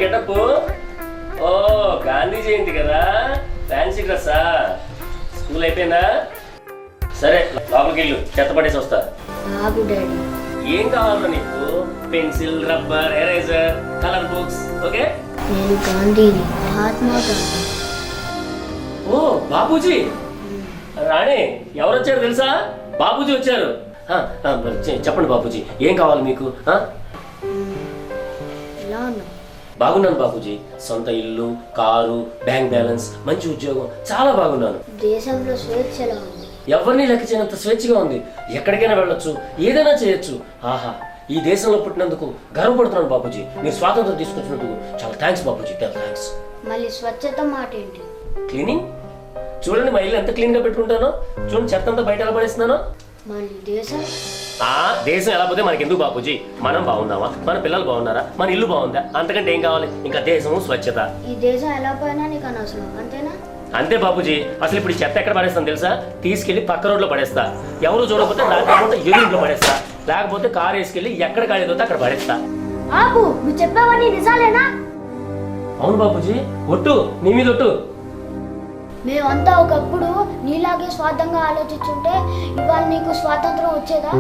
Getup? ఓ గాంధీ జయంతి కదా, fancy డ్రెస్సా? School అయిపోయిందా? సరే లోపలికి వెళ్ళు, చెత్త పడేసి వస్తా. ఏం కావాలరా నీకు? Pencil, rubber, eraser, colour books. Okay? నేను గాంధీని, మహాత్మా గాంధీ. ఓ బాబూజీ రాణి, ఎవరు వచ్చారు తెలుసా? బాబూజీ వచ్చారు. చెప్పండి బాబూజీ, ఏం కావాలి మీకు? ఎలా ఉన్నా? బాగున్నాను బాబూజీ. సొంత ఇల్లు, కారు, బ్యాంక్ బ్యాలెన్స్, మంచి ఉద్యోగం, చాలా బాగున్నాను. దేశంలో స్వేచ్ఛ ఎలా ఉంది? ఎవరిని లెక్క చేయనంత స్వేచ్ఛగా ఉంది. ఎక్కడికైనా వెళ్ళొచ్చు, ఏదైనా చేయొచ్చు. ఆహా, ఈ దేశంలో పుట్టినందుకు గర్వపడుతున్నాను బాబూజీ. మీరు స్వాతంత్రం తీసుకొచ్చినందుకు చాలా థ్యాంక్స్ బాబూజీ, థ్యాంక్స్. మళ్ళీ స్వచ్ఛత మాట ఏంటి? క్లీనింగ్. చూడండి మా ఇల్లు ఎంత క్లీన్ గా పెట్టుకుంటానో. చూడండి చెత్త అంతా బయట ఎలా పడేస్తున్నానో. మళ్ళీ దేశం. దేశం ఎలా పోతే మనకి ఎందుకు బాబూజీ? మనం బాగున్నామా? మన పిల్లలు బాగున్నారా? మన ఇల్లు బాగుందా? అంతకంటే ఏం కావాలి? ఇంకా దేశము, స్వచ్ఛత. ఈ దేశం ఎలా పోయినా నీకు అనవసరం, అంతేనా? అంతే బాబూజీ. అసలు ఇప్పుడు చెత్త ఎక్కడ పడేస్తాను తెలుసా? తీసుకెళ్లి పక్క రోడ్లో పడేస్తా. ఎవరు చూడకపోతే లేకపోతే ఎదురింట్లో పడేస్తా. లేకపోతే కారు వేసుకెళ్లి ఎక్కడ కాలేదో అక్కడ పడేస్తా. ఆపు, నువ్వు చెప్పావని నిజాలేనా? అవును బాబూజీ, ఒట్టు, నీ మీద ఒట్టు. మేమంతా ఒకప్పుడు నీలాగే స్వార్థంగా ఆలోచించుంటే ఇవాళ నీకు స్వాతంత్రం వచ్చేదా?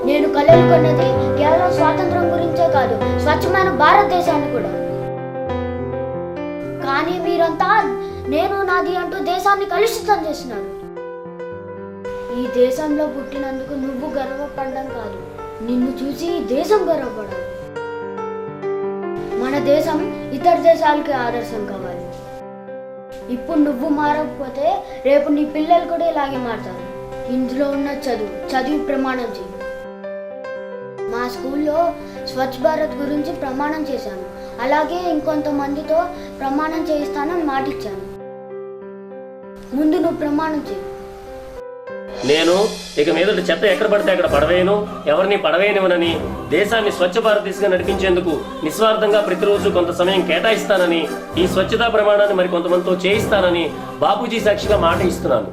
నేను కలలు కొన్నది కేవలం స్వాతంత్రం గురించే కాదు, స్వచ్ఛమైన భారతదేశాన్ని కూడా. కానీ మీరంతా నేను నాది అంటూ దేశాన్ని కలుషితం చేస్తున్నారు. ఈ దేశంలో పుట్టినందుకు నువ్వు గర్వపడడం కాదు, నిన్ను చూసి దేశం గర్వపడాలి. మన దేశం ఇతర దేశాలకి ఆదర్శం కావాలి. ఇప్పుడు నువ్వు మారకపోతే రేపు నీ పిల్లలు కూడా ఇలాగే మారుతారు. ఇందులో ఉన్న చదివి ప్రమాణం చేయి. మా స్కూల్లో స్వచ్ఛ భారత్ గురించి ప్రమాణం చేశాను. అలాగే ఇంకొంతమందితో ప్రమాణం చేయిస్తానని మాటిచ్చాను. ముందు నువ్వు ప్రమాణం చేయి. నేను ఇక మీద చెత్త ఎక్కడ పడితే అక్కడ పడవేయను, ఎవరిని పడవేయనివనని, దేశాన్ని స్వచ్ఛ భారత్ దిశగా నడిపించేందుకు నిస్వార్థంగా ప్రతిరోజు కొంత సమయం కేటాయిస్తానని, ఈ స్వచ్ఛతా ప్రమాణాన్ని మరి కొంతమందితో చేయిస్తానని బాపూజీ సాక్షిగా మాట ఇస్తున్నాను.